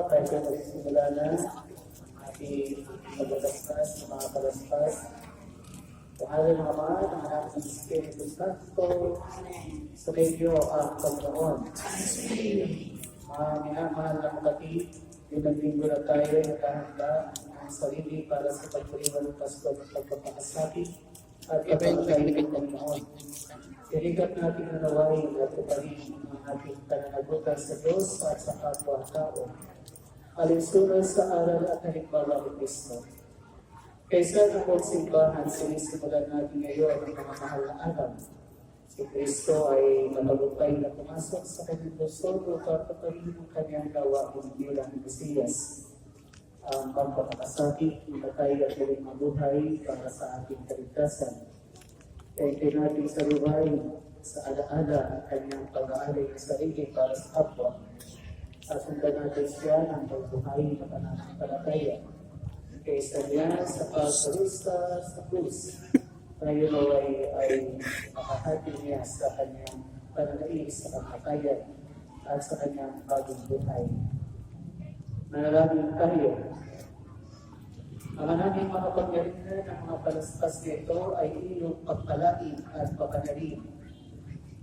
tayo ka magsimula na ating pagbatastas ng mga palaspas. Pangalan ng Ama, ng Anak ng Espiritu Santo, sa medyo ang Panginoon. Mga minamahal na kapatid, limang linggo na tayo nakahanda ng sarili para sa pagpaliwan ng Pasko at pagpapakasabi at kapagkain ng Panginoon. Iligat natin na nawain at uparin ang ating pananagutan sa Diyos at sa kapwa-tao. Alinsunod sa aral at halimbawa ni Kristo. Kaysa ng simbahan, sinisimulan natin ngayon ang mga mahal na araw. Si Kristo ay malagupay na pumasok sa kanyang puso upang patayin ang kanyang gawain bilang Mesiyas. Ang pagpapakasakit, matay at huling mabuhay para sa ating kaligtasan. Kaya natin sa luhay, sa alaala ang kanyang pag-aalay ng sarili para sa kapwa. Sasundan natin siya ng pagbuhay na pananampalataya. Kaysa niya sa pagkarusa sa krus, tayo ay makahati niya sa kanyang pananais sa kamatayan at sa kanyang bagong buhay. Manalangin tayo. Ang aming mga pangyarihan ng mga palaspas nito ay iyong pagpalain at pagpanarin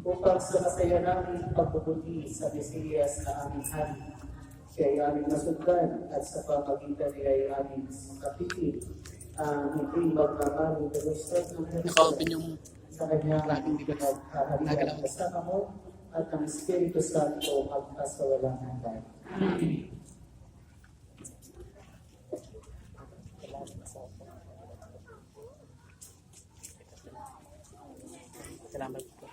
upang sa masaya namin pagpuputi sa Mesiyas na aming hari. Siya ay aming masundan at sa pamagitan niya ay aming kapitid ang hindi magmamali na gusto ng Jerusalem sa kanyang pinaghaharian kasama mo at ang Espiritu Santo magpasawalang hanggan. Amen. Salamat po.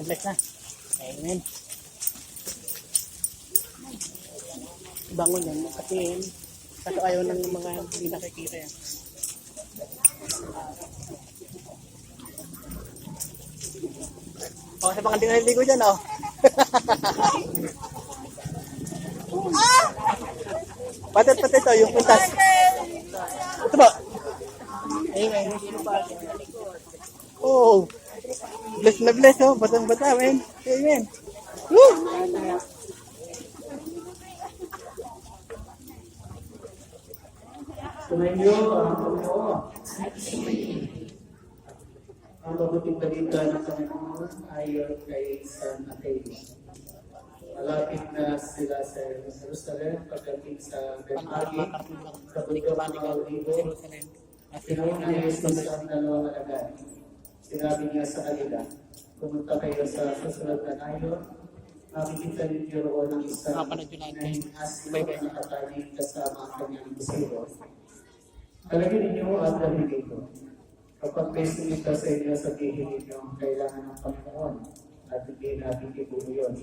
Bless na. Amen. Bangon yan, kasi ayaw ng mga hindi nakikita yan. Oh, sa mga ligo dyan, oh. Patit to, yung puntas. Ito ba? Amen. Oh. Bless na bless, oh. Batang-bata, amen. Amen. Woo! Sumainyo ang Panginoon. Ang mabuting balita ng Panginoon ayon kay San Mateo. Malapit na sila sa Jerusalem pagdating sa Bethpage, kabulikan ng mga Olivo. Sinauna ni Jesus ang dalawang alagad. Sinabi niya sa kanila, pumunta kayo sa susunod na nayon, makikita ninyo roon ang isang asino na nakataling kasama ang kanyang bisiro. Talagin ninyo at nabigay ko. Kapag may sumita sa inyo, sabihin ninyo ang kailangan ng Panginoon at hindi natin ibuno yun.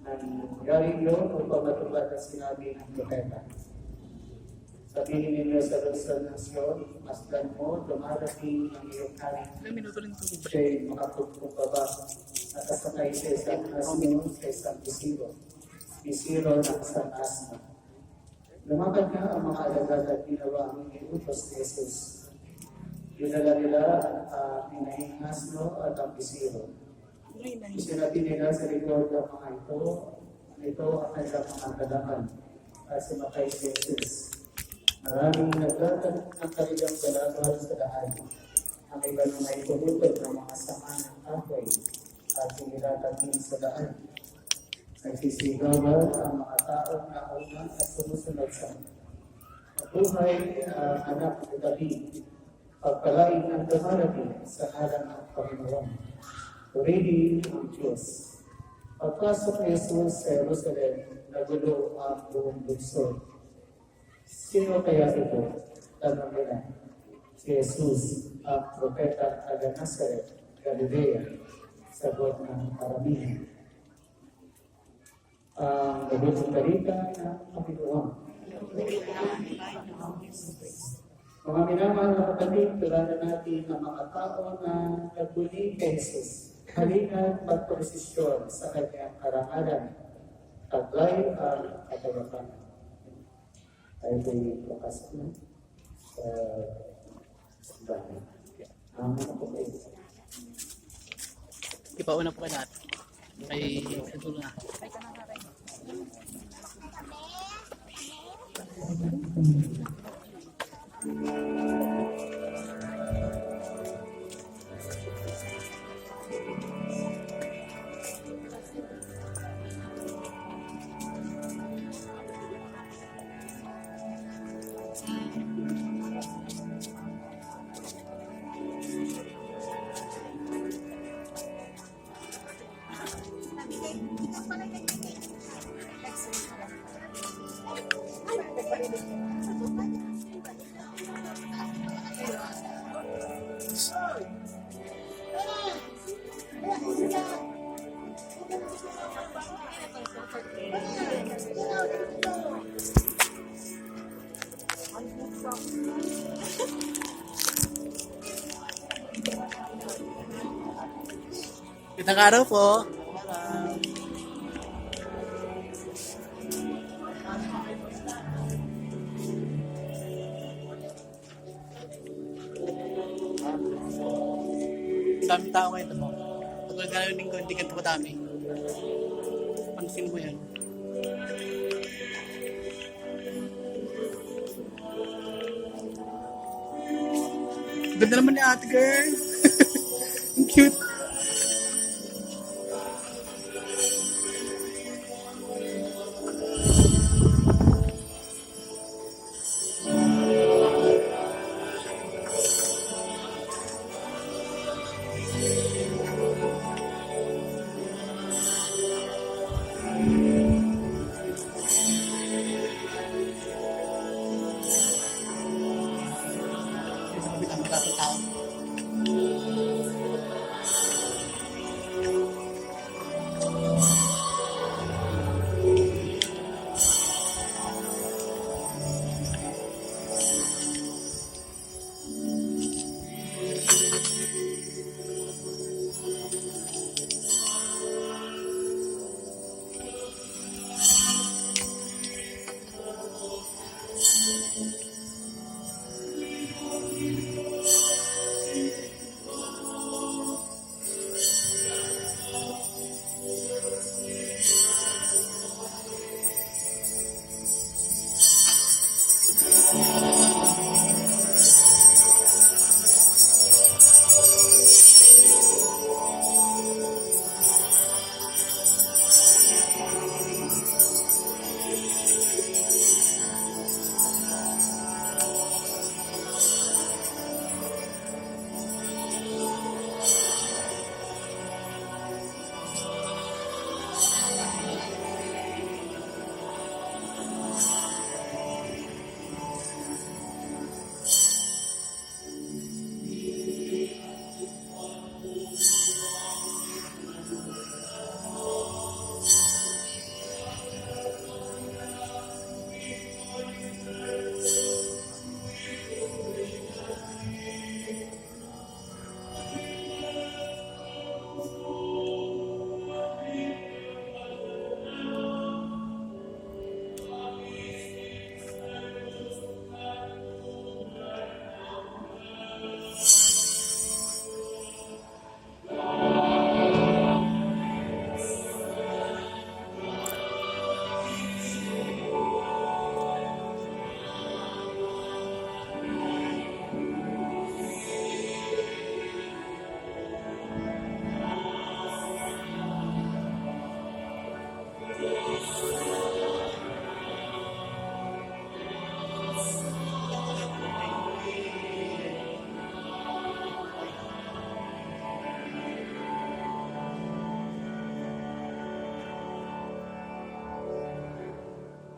Nangyari yun upang matupad ang sinabi ng propeta. Sabihin ninyo sa Luzon ng Sion, masdan mo, dumarating ang iyong hari. Siya'y makapagpumbaba at asakay sa isang asno sa isang bisiro. Bisiro ng isang asno. Lumakad nga ang mga alagad at ginawa ang iniutos ni Jesus. Dinala nila ang pinahing asno at ang bisiro. Sinabi nila sa likod ng mga ito ang kanilang mga kadakan at sumakay si Jesus. Maraming naglalag ng kanilang galabal sa daan. Ang iba na may pulutod ng mga sama ng kahoy at sinilatagin sa daan. Nagsisigawan ang mga taong nauna at sumusunod sa mabuhay ang anak ng David. Pagpalain ang dumarating sa ngalan ng Panginoon. Purihin ang Diyos. Pagpasok ni Jesus sa Jerusalem, nagulo ang buong lungsod. Sino kaya ito? Tanong nila. Si Jesus, ang propeta taga Nazaret, Galilea, sagot ng karamihan. Ang mabuting balita ng Panginoon. Mga minamahal na kapatid, tularan natin ang mga tao na nagbuli kay Jesus. Halina't magposisyon sa kanyang karangalan, taglay ang katawakan. ay may bakas na sa bahay. Ano po kayo? Ipauna po kayo lahat. Kay Ito na. Kitang araw po. Dami tao ngayon ito po. Pag nagkakaroon linggo, hindi ganito kadami. Pansin mo yan. Ganda naman ni ate girl. Ang cute. Sa kabilang maraming tao.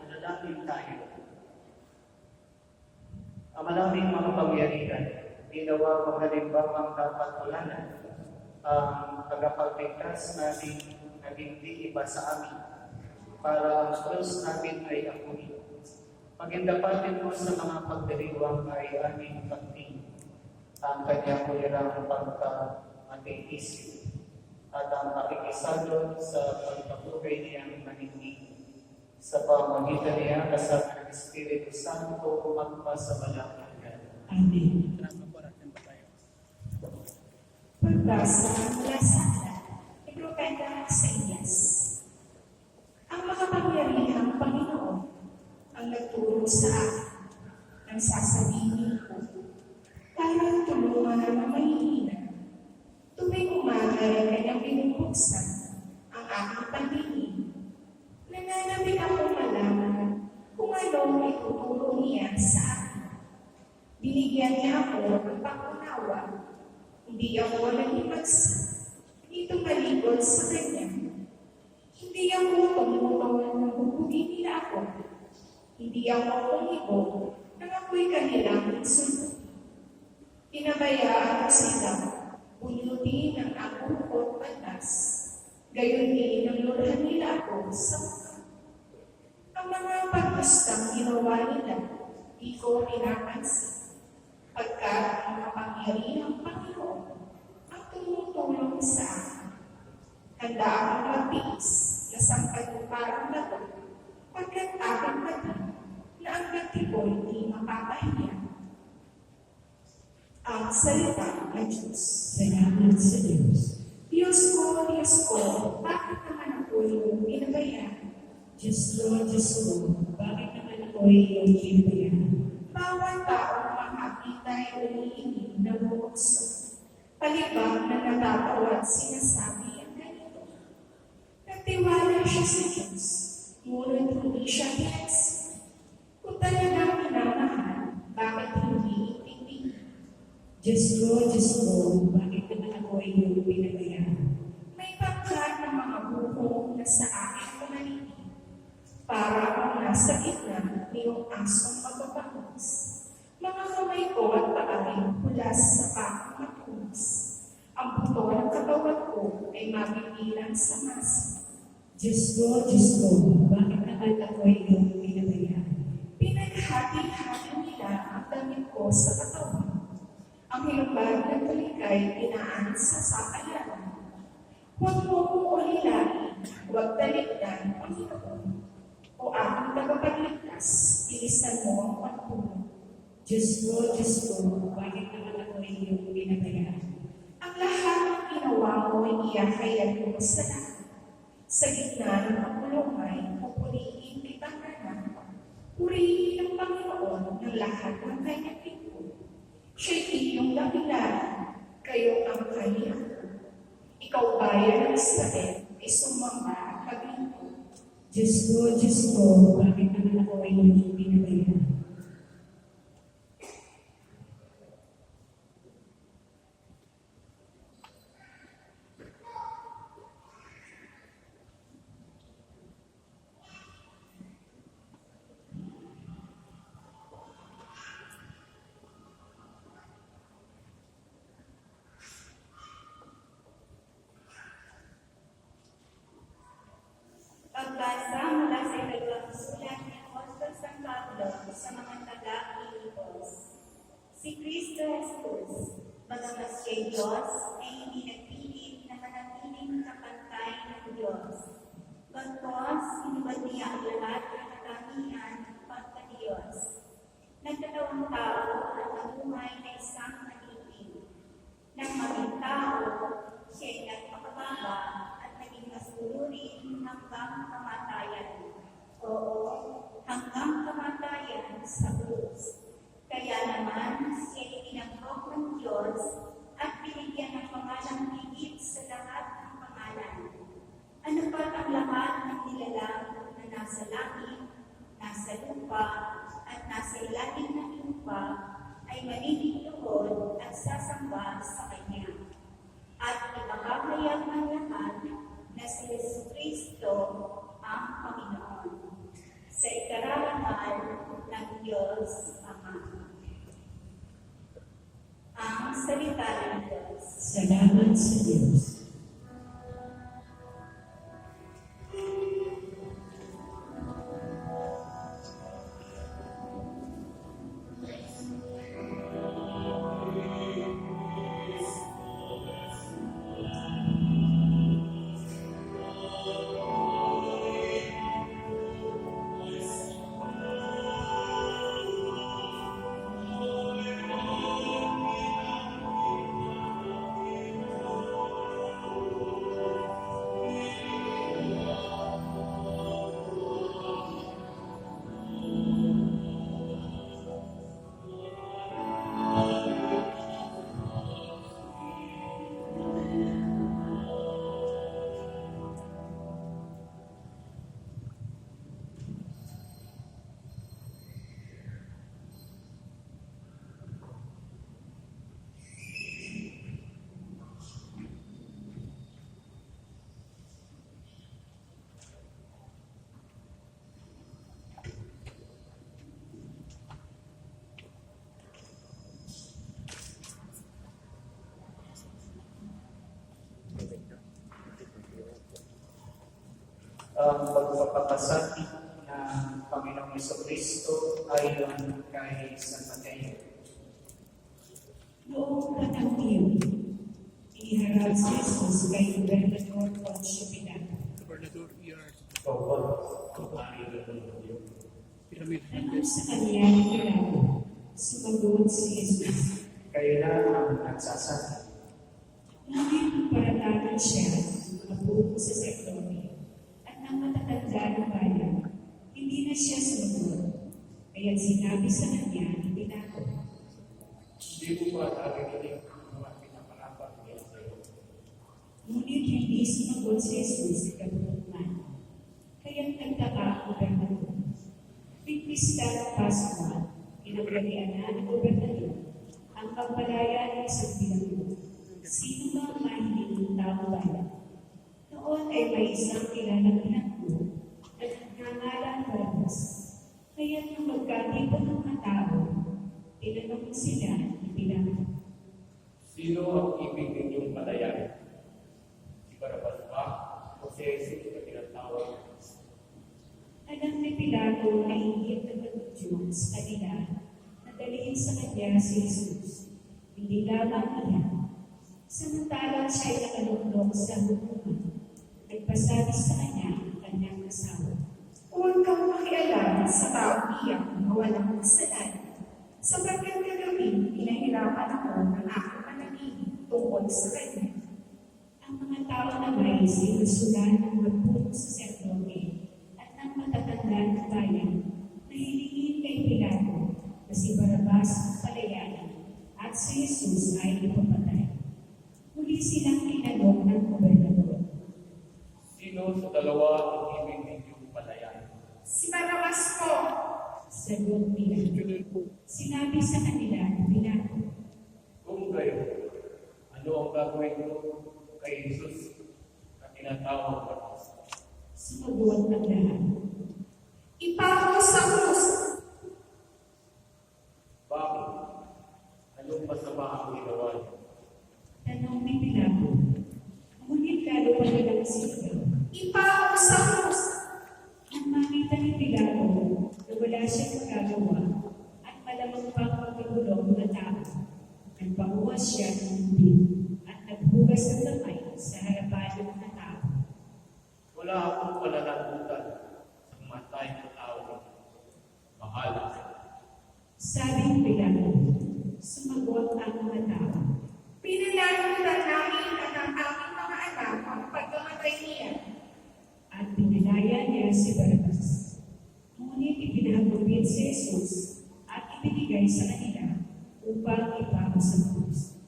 Manalangin tayo. Ang maraming mga kapangyarihan, ginawa mo halimbawang dapat ulanan ang tagapagligtas natin na hindi iba sa amin para ang krus natin ay ako'y. Pagindapatin mo sa mga pagdiriwang ay aming pagting ang kanyang kulirang pagka-ateisip at ang pakikisalot sa pagpabuhay niyang manindig sa pamagitan niya kasama ng Espiritu Santo magpasawalang hanggan. Amen. Pagbasa mula sa aklat ni Propeta Isaías. Ang makapangyarihang Panginoon ang nagturo sa akin ng sasabihin ko, tayong tulungan ang mahihina. Tuwing umaga ay kanyang binubuksan ang aking pandinig. Nananabik ako malaman kung anong ituturo niya sa akin. Binigyan niya ako ng pangunawa. Hindi ako nagimagsa, hindi tumalikod sa kanya. Hindi ako tumutong ng bubugin nila ako. Hindi ako kumibo nang ako'y kanilang insulto. Pinabayaan ko sila, bunutin ang akong batas. Gayon din ang lurhan nila ako sa mukha. Ang mga pagkustang ginawa nila, di ko pinapansin. Pagkat ang kapangyarihang Panginoon ang tumutulong sa akin. Handa akong magtiis na sampagparang bato, pagkat aking pati na ang nagtipoy di mapapahiya. Ang salita ng Diyos. Salamat sa Diyos. Diyos ko, bakit naman ako yung pinabayaan? Diyos ko, bakit naman ako iyong pinabayaan? Bawat taong makakita ay umiinig na bukso. Palibang na natatawad sinasabi ang ganito. Nagtiwala siya sa Diyos, ngunit hindi siya pinagsin. Kung talagang minamahal, bakit hindi itindig? Diyos ko, bakit naman ako iyong pinabayaan? May pagkat ng mga buhong na sa aking pumalitin. Para akong nasa gitna niyong asong magpapangos. Mga kamay ko at paaring hulas sa pangmatungos. Ang buto ng katawan ko ay mabibilang sa masa. Diyos ko, bakit naman ako iyong pinabayaan? Pinaghati-hati nila ang damit ko sa katawan. Ang hilabag ng talikay pinaan sa sakayan. Huwag mo kong ulilain, huwag talikdan, Panginoon. O aking tagapagligtas, bilisan mo ang pagtulong. Diyos ko, bakit naman ako iyong pinabayaan? Ang lahat ng ginawa mo ay iyahayan mo sa lahat. Sa gitna ng kapulungan, pupurihin kitang nanan. Purihin ang Panginoon ng lahat ng kanyang lingkod. Siya'y iyong dakilaan, kayo ang kanyang. Ikaw bayan ng Israel, ay sumamba at maglingkod. Diyos ko, bakit naman ako iyong pinabayaan? Pagbasa mula sa ikalawang sulat ni Apostol San Pablo sa mga taga-Pilipos. Si Kristo Jesus, bagamat siya'y Diyos, ay hindi nagpilit na manatiling kapantay ng Diyos. Bagkos, sinubad niya ang lahat ng katangian pagka-Diyos. Nagkatawang tao at nabuhay na isang alipin. Nang maging tao, siya'y nagpakababa at naging masunurin hanggang kamatayan. Oo, hanggang kamatayan sa krus. Kaya naman, siya'y tinanggap ng Diyos at binigyan ng pangalang higit sa lahat ng pangalan. Ano pa ang lahat ng nilalang na nasa langit, nasa lupa, at nasa ilalim ng lupa ay maniniluhod at sasamba sa Kanya. At ipakakayag ng lahat na si Jesucristo ang Panginoon. Sa ikararangal ng Diyos Ama. Ang salita ng Diyos. Salamat sa Diyos. ang pagpapakasati ng Panginoong Jesucristo ayon kay San Mateo. Noong panahon iyon, iniharap si Jesus kay Gobernador Poncio Pilato. Gobernador ER. Pyramid. Tanong sa kanya ni Pilato, sumagot si Jesus. Kayo na ang nagsasabi. Ngunit paratagan siya ng mga buong saserdote at ng matatanda ng bayan. Hindi na siya sumagot. Kaya sinabi sa kanya ni Pilato, Hindi mo ba narinig ang mga pinaparapat niya sa iyo? ngunit hindi sumagot si Jesus sa kabuluhan. Kaya nagtaka ang gobernador. Pagpista ng Pascua, inaglagyan na ng gobernador ang pagpalaya ng isang bilanggo. Sino ba ang mahilig ng tao bayan? Noon ay may isang kilalang bilanggo na nagngangalang Barabas. Kaya nung magkatipon ng mga tao, tinanong sila ni Pilato. Sino ang ibig ninyong palayan? Si Barabas ba o si Jesus na tinatawag? Alam ni Pilato na higit na pagdudyon sa kanila na dalhin sa kanya si Jesus. Hindi lamang iyan. Samantalang siya'y nakalunok sa hukuman, nagpasabi sa kanya ang kanyang asawa. Huwag kang makialam sa taong iyak na walang kasalanan. Sapagkat kagabi, pinahirapan ako ng aking panangin tungkol sa kanya. Ang mga tao naman ay sinusulan ng magpulong sa serdote at ng matatanda ng bayan na hilingin kay Pilato na si Barabas ang palayain at si Jesus ay ipapatay. Muli silang tinanong ng gobernador. Sino sa dalawa ang ibig ninyong palayan? Si Barabas po. Sagot nila. Junel po. Sinabi sa kanila ni Pilato. Kung kayo, ano ang gagawin mo kay Jesus na tinatawag Barabas? Sumagot ang lahat. Ipako sa krus. Bakit? Anong masama ang ginawa niyo? Tanong ni Pilato. Ngunit lalo pa nilang sigaw. Ipako sa krus. Nang makita ni Pilato na wala siyang magagawa at malamang pang magkagulong na tao, nagpakuha siya ng tubig at naghugas ng kamay sa harapan ng mga tao. Wala akong pananagutan sa matay ng tao. Bahala ka. Sabi ni Pilato, sumagot ang mga tao. Pinanalutan namin at ang aming mga anak ang pagkamatay niya. At pinalaya niya si Barabas. Ngunit ipinahagupit si Jesus at ibinigay sa kanila upang ipako sa krus.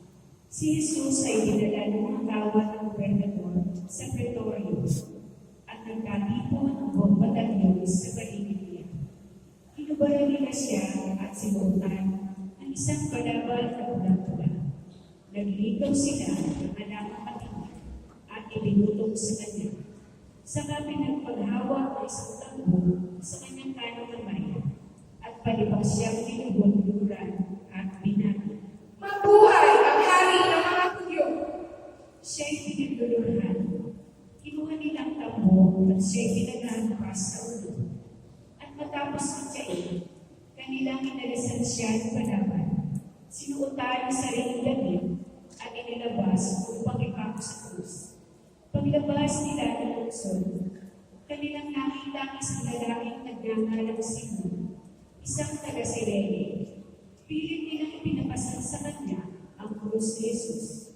Si Jesus ay dinala ng mga kawat ng gobernador sa pretorio at nagkatipon ang buong batalyon sa paligid niya. Inubaran nila siya at sinuotan ng isang palabal na pulang-pula. Naglikaw sila ng anak ng patingin at ibinutong sa kanya. Saka pinagpaghawak ng isang tambong sa kanyang kanang kamay at palibang siyang tinubod-duran at binati. Mabuhay ang hari ng mga Hudyo. Siya'y pinagdulurhan. Kinuha nilang tambong at siya'y pinaghampas sa ulo. At matapos magtiyain, kanilang inalisan siya ng palaban. Sinuotan ang sariling damit at inilabas upang ipako sa krus. Paglabas nila ng lungsod, kanilang nakita ang isang lalaking nagngangalang Simon, isang taga-Sirene. Pilit nilang ipinapasan sa kanya ang krus ni Jesus.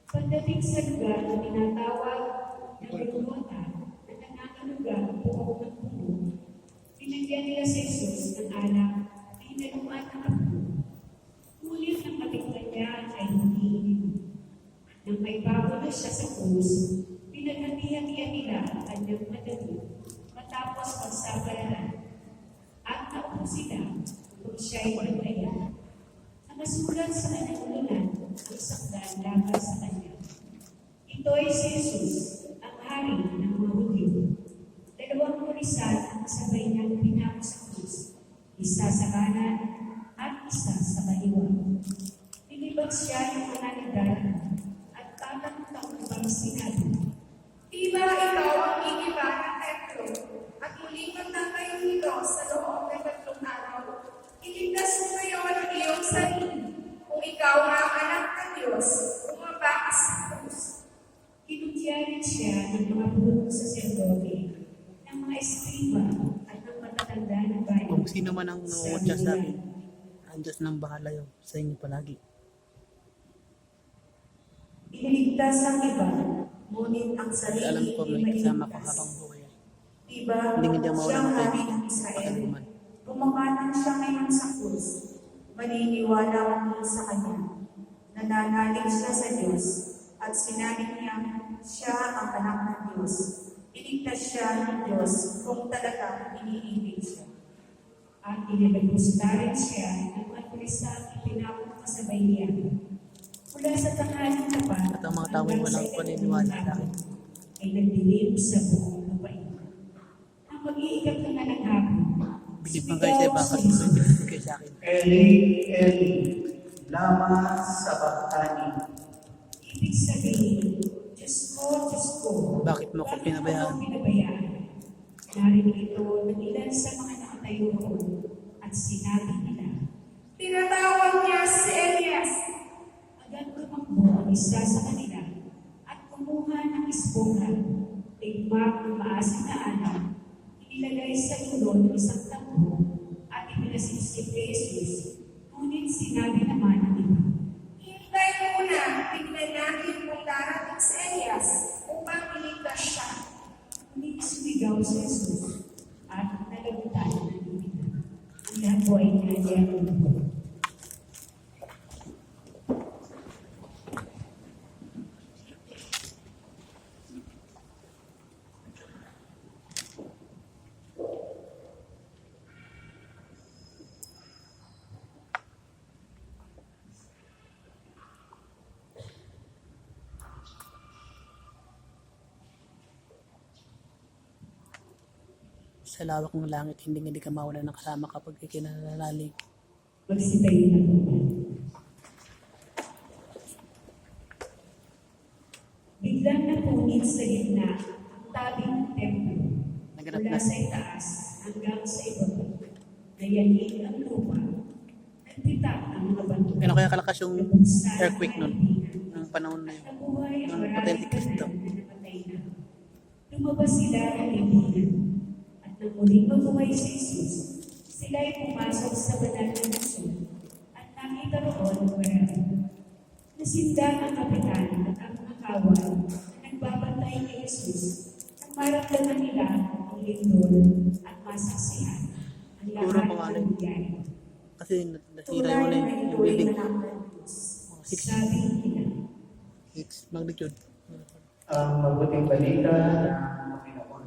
Pagdating sa lugar na tinatawag na Golgotha na nangangalugang buong ng puno, pinagyan nila si Jesus ng alak na hinaluan ng apo. Ngunit ang matikman niya ay hindi ininom. Nang may bago na siya sa krus, pinaghati-hatian nila ang kanyang madali matapos magsabalaran at naupo sila kung siya'y maglaya. Nakasulat sa kanyang ulunan ang sakdan laban sa kanya. Ito ay si Jesus, ang hari ng mga Hudyo. Dalawang pulisan ang sabay niyang pinako sa krus, isa sa kanan at isa sa kaliwa. Pinibag siya ng mananigala at tatanong pang sinabi. Di ba ikaw ang igiba ng Petro? pagtakas sa krus. Kinutyarin siya ng mga punong saserdote, ng mga eskriba at ng matatanda ng bayan. Kung sino man ang nangungutya sa akin, ang Diyos nang bahala yun sa inyo palagi. Iniligtas ang iba, ngunit ang Kasi sarili alam ko may hindi kasama ko mailigtas. habang buhay. Diba, Hindi mawala siyang ng hari pwede. ng Israel. Pagkaluman. Pumapatan siya ngayon sa krus. Maniniwala kami sa Kanya. Nananalig siya sa Diyos at sinabi niya siya ang anak ng Diyos. Iligtas siya ng Diyos kung talagang iniibig siya. At iniligpusta rin siya ng mga pulisang ipinapakasabay niya. Mula sa tanghaling tapat At ang mga taong walang paniniwala sa akin. ay nagdilim sa buong lupain. Ang mag-iikat-tangalang hapon, Bilib man kayo sa iba kasi may bilib kayo sa akin. Eli, Eli, lama sabachthani. ibig sabihin, Diyos ko, Bakit mo ako pinabayaan? Bakit mo ako pinabayaan? Narinig ito ng ilan sa mga nakatayo roon at sinabi nila, Tinatawag niya si Elias. agad tumakbo ang isa sa kanila at kumuha ng isponga, tigmak ng maasim na anak, inilagay sa ulo ng isang tambo at ipinasipsip kay Jesus. Ngunit sinabi naman ng iba, Hintay muna, tignan natin kung darating si Elias upang iligtas siya. ngunit sumigaw si Jesus at nalagutan ng ibig. Ang lahat po ay nandiyan. Sa lawak ng langit, hindi ka mawala ng kasama kapag ikinalalalig. Magsitayo na po. Biglang napunit sa gitna ang tabing ng templo. Naganap Mula na. sa itaas hanggang sa ibaba. Nayanig ang lupa. Nagtitak ang mga bato. Kaya kaya kalakas yung Nabuksan ang earthquake nun, kaibigan. ng panahon na yun. Nabuhay ang Ang maraming patente Cristo. tanan na namatay na. Lumabas sila ng kaibigan. At nang muling mabuhay si Jesus, sila ay pumasok sa banal na nasyon at nakita roon ang marami. Nasinda ang kapitan at ang mga kawal na nagbabantay kay Jesus nang maramdaman nila ang lindol at masaksihan ang Puro lahat pangalan. ng nangyari. Kasi nasira Tunay mo na na yung ituloy building. na ng Diyos. Sabi nila, 6 magnitude. Ang mabuting balita ng Panginoon.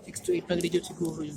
6 to 8 magnitude siguro yun.